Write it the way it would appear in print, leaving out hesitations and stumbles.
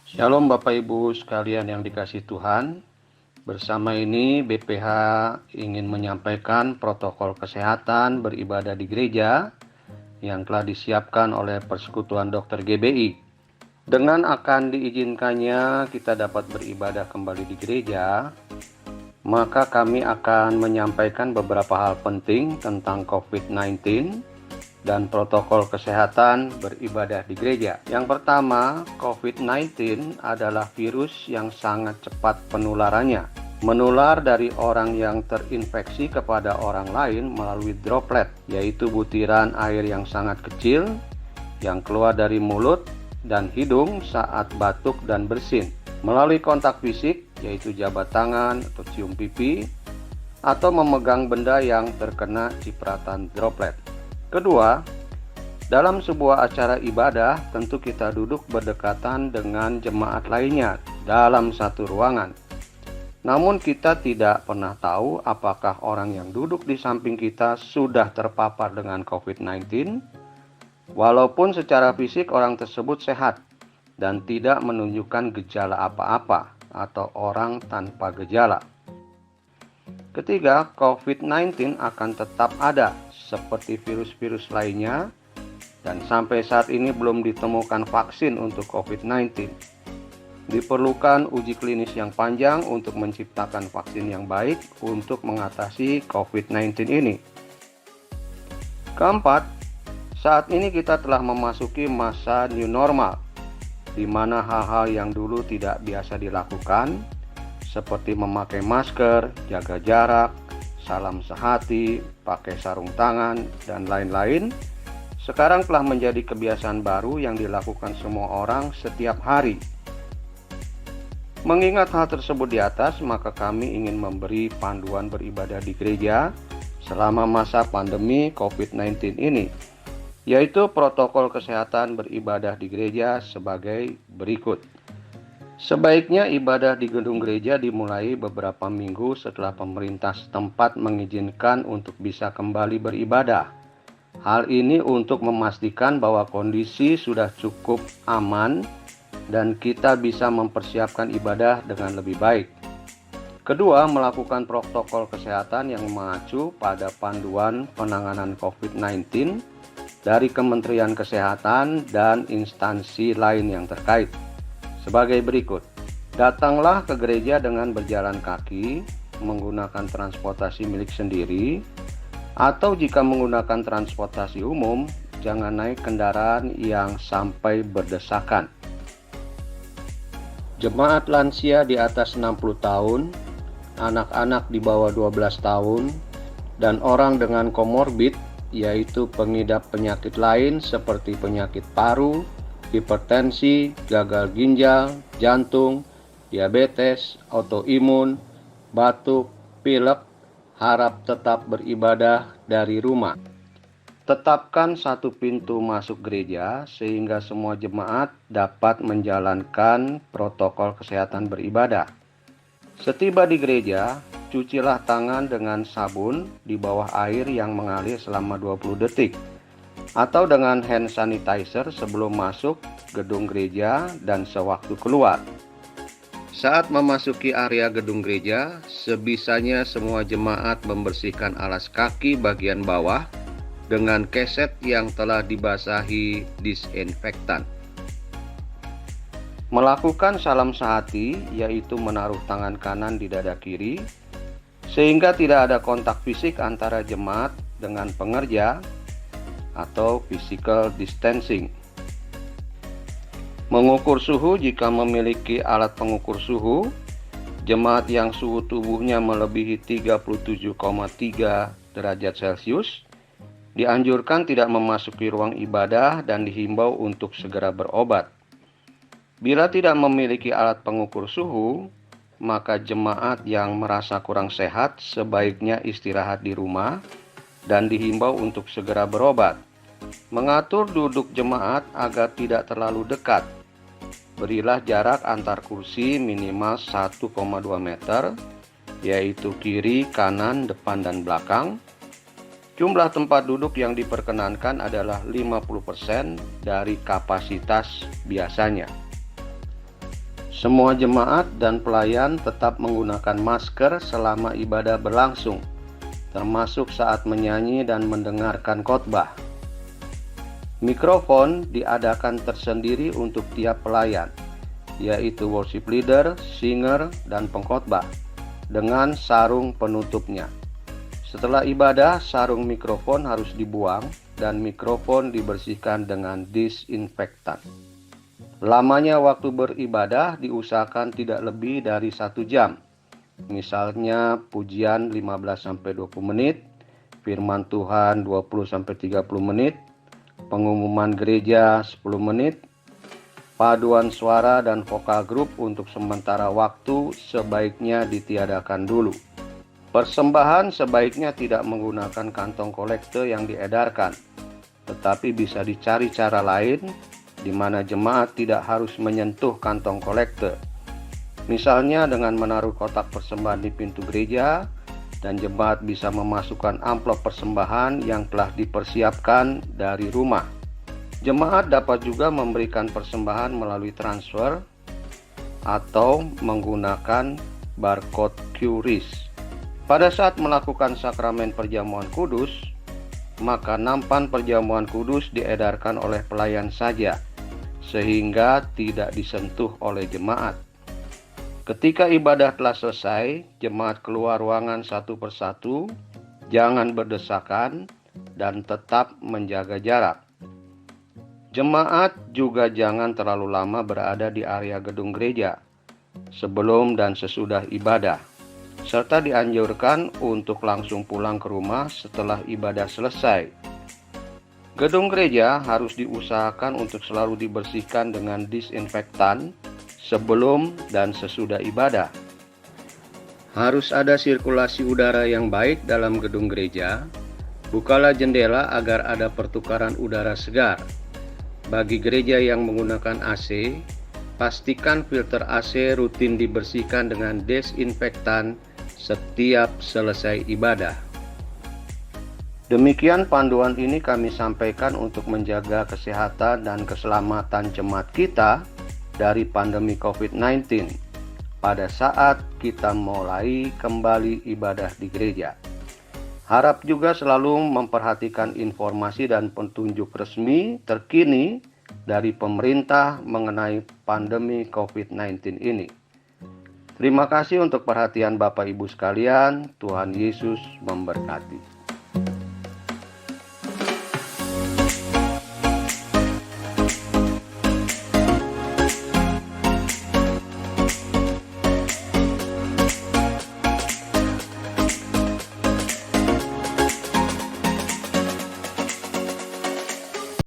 Shalom Bapak Ibu sekalian yang dikasihi Tuhan. Bersama ini BPH ingin menyampaikan protokol kesehatan beribadah di gereja yang telah disiapkan oleh Persekutuan Dokter GBI. Dengan akan diizinkannya kita dapat beribadah kembali di gereja, maka kami akan menyampaikan beberapa hal penting tentang COVID-19 dan protokol kesehatan beribadah di gereja. Yang pertama, COVID-19 adalah virus yang sangat cepat penularannya. Menular dari orang yang terinfeksi kepada orang lain melalui droplet, yaitu butiran air yang sangat kecil yang keluar dari mulut dan hidung saat batuk dan bersin. Melalui kontak fisik, yaitu jabat tangan atau cium pipi, atau memegang benda yang terkena cipratan droplet. Kedua, dalam sebuah acara ibadah, tentu kita duduk berdekatan dengan jemaat lainnya dalam satu ruangan. Namun kita tidak pernah tahu apakah orang yang duduk di samping kita sudah terpapar dengan COVID-19, walaupun secara fisik orang tersebut sehat dan tidak menunjukkan gejala apa-apa atau orang tanpa gejala. Ketiga, COVID-19 akan tetap ada seperti virus-virus lainnya, dan sampai saat ini belum ditemukan vaksin untuk COVID-19. Diperlukan uji klinis yang panjang untuk menciptakan vaksin yang baik untuk mengatasi COVID-19 ini. Keempat, saat ini kita telah memasuki masa new normal, di mana hal-hal yang dulu tidak biasa dilakukan, seperti memakai masker, jaga jarak, salam sehati, pakai sarung tangan, dan lain-lain, sekarang telah menjadi kebiasaan baru yang dilakukan semua orang setiap hari. Mengingat hal tersebut di atas, maka kami ingin memberi panduan beribadah di gereja selama masa pandemi COVID-19 ini, yaitu protokol kesehatan beribadah di gereja sebagai berikut. Sebaiknya ibadah di gedung gereja dimulai beberapa minggu setelah pemerintah setempat mengizinkan untuk bisa kembali beribadah. Hal ini untuk memastikan bahwa kondisi sudah cukup aman dan kita bisa mempersiapkan ibadah dengan lebih baik. Kedua, melakukan protokol kesehatan yang mengacu pada panduan penanganan COVID-19 dari Kementerian Kesehatan dan instansi lain yang terkait. Sebagai berikut, datanglah ke gereja dengan berjalan kaki, menggunakan transportasi milik sendiri, atau jika menggunakan transportasi umum, jangan naik kendaraan yang sampai berdesakan. Jemaat lansia di atas 60 tahun, anak-anak di bawah 12 tahun, dan orang dengan komorbid, yaitu pengidap penyakit lain seperti penyakit paru, hipertensi, gagal ginjal, jantung, diabetes, autoimun, batuk, pilek, harap tetap beribadah dari rumah. Tetapkan satu pintu masuk gereja sehingga semua jemaat dapat menjalankan protokol kesehatan beribadah. Setiba di gereja, cucilah tangan dengan sabun di bawah air yang mengalir selama 20 detik. Atau dengan hand sanitizer sebelum masuk gedung gereja dan sewaktu keluar. Saat memasuki area gedung gereja, sebisanya semua jemaat membersihkan alas kaki bagian bawah dengan keset yang telah dibasahi disinfektan. Melakukan salam sehati, yaitu menaruh tangan kanan di dada kiri, sehingga tidak ada kontak fisik antara jemaat dengan pengerja, atau physical distancing. Mengukur suhu jika memiliki alat pengukur suhu, jemaat yang suhu tubuhnya melebihi 37,3 derajat Celcius dianjurkan tidak memasuki ruang ibadah dan dihimbau untuk segera berobat. Bila tidak memiliki alat pengukur suhu, maka jemaat yang merasa kurang sehat sebaiknya istirahat di rumah dan dihimbau untuk segera berobat. Mengatur duduk jemaat agar tidak terlalu dekat. Berilah jarak antar kursi minimal 1,2 meter, yaitu kiri, kanan, depan, dan belakang. Jumlah tempat duduk yang diperkenankan adalah 50% dari kapasitas biasanya. Semua jemaat dan pelayan tetap menggunakan masker selama ibadah berlangsung, termasuk saat menyanyi dan mendengarkan khotbah. Mikrofon diadakan tersendiri untuk tiap pelayan, yaitu worship leader, singer, dan pengkhotbah, dengan sarung penutupnya. Setelah ibadah, sarung mikrofon harus dibuang dan mikrofon dibersihkan dengan disinfektan. Lamanya waktu beribadah diusahakan tidak lebih dari 1 jam. Misalnya pujian 15-20 menit, firman Tuhan 20-30 menit, pengumuman gereja 10 menit, paduan suara dan vokal grup untuk sementara waktu sebaiknya ditiadakan dulu. Persembahan sebaiknya tidak menggunakan kantong kolekte yang diedarkan, tetapi bisa dicari cara lain di mana jemaat tidak harus menyentuh kantong kolekte. Misalnya dengan menaruh kotak persembahan di pintu gereja, dan jemaat bisa memasukkan amplop persembahan yang telah dipersiapkan dari rumah. Jemaat dapat juga memberikan persembahan melalui transfer atau menggunakan barcode QRIS. Pada saat melakukan sakramen perjamuan kudus, maka nampan perjamuan kudus diedarkan oleh pelayan saja, sehingga tidak disentuh oleh jemaat. Ketika ibadah telah selesai, jemaat keluar ruangan satu persatu, jangan berdesakan, dan tetap menjaga jarak. Jemaat juga jangan terlalu lama berada di area gedung gereja, sebelum dan sesudah ibadah, serta dianjurkan untuk langsung pulang ke rumah setelah ibadah selesai. Gedung gereja harus diusahakan untuk selalu dibersihkan dengan disinfektan sebelum dan sesudah ibadah. Harus ada sirkulasi udara yang baik dalam gedung gereja. Bukalah jendela agar ada pertukaran udara segar. Bagi gereja yang menggunakan AC, pastikan filter AC rutin dibersihkan dengan desinfektan setiap selesai ibadah. Demikian panduan ini kami sampaikan untuk menjaga kesehatan dan keselamatan jemaat kita dari pandemi COVID-19 pada saat kita mulai kembali ibadah di gereja. Harap juga selalu memperhatikan informasi dan petunjuk resmi terkini dari pemerintah mengenai pandemi COVID-19 ini. Terima kasih untuk perhatian Bapak Ibu sekalian. Tuhan Yesus memberkati.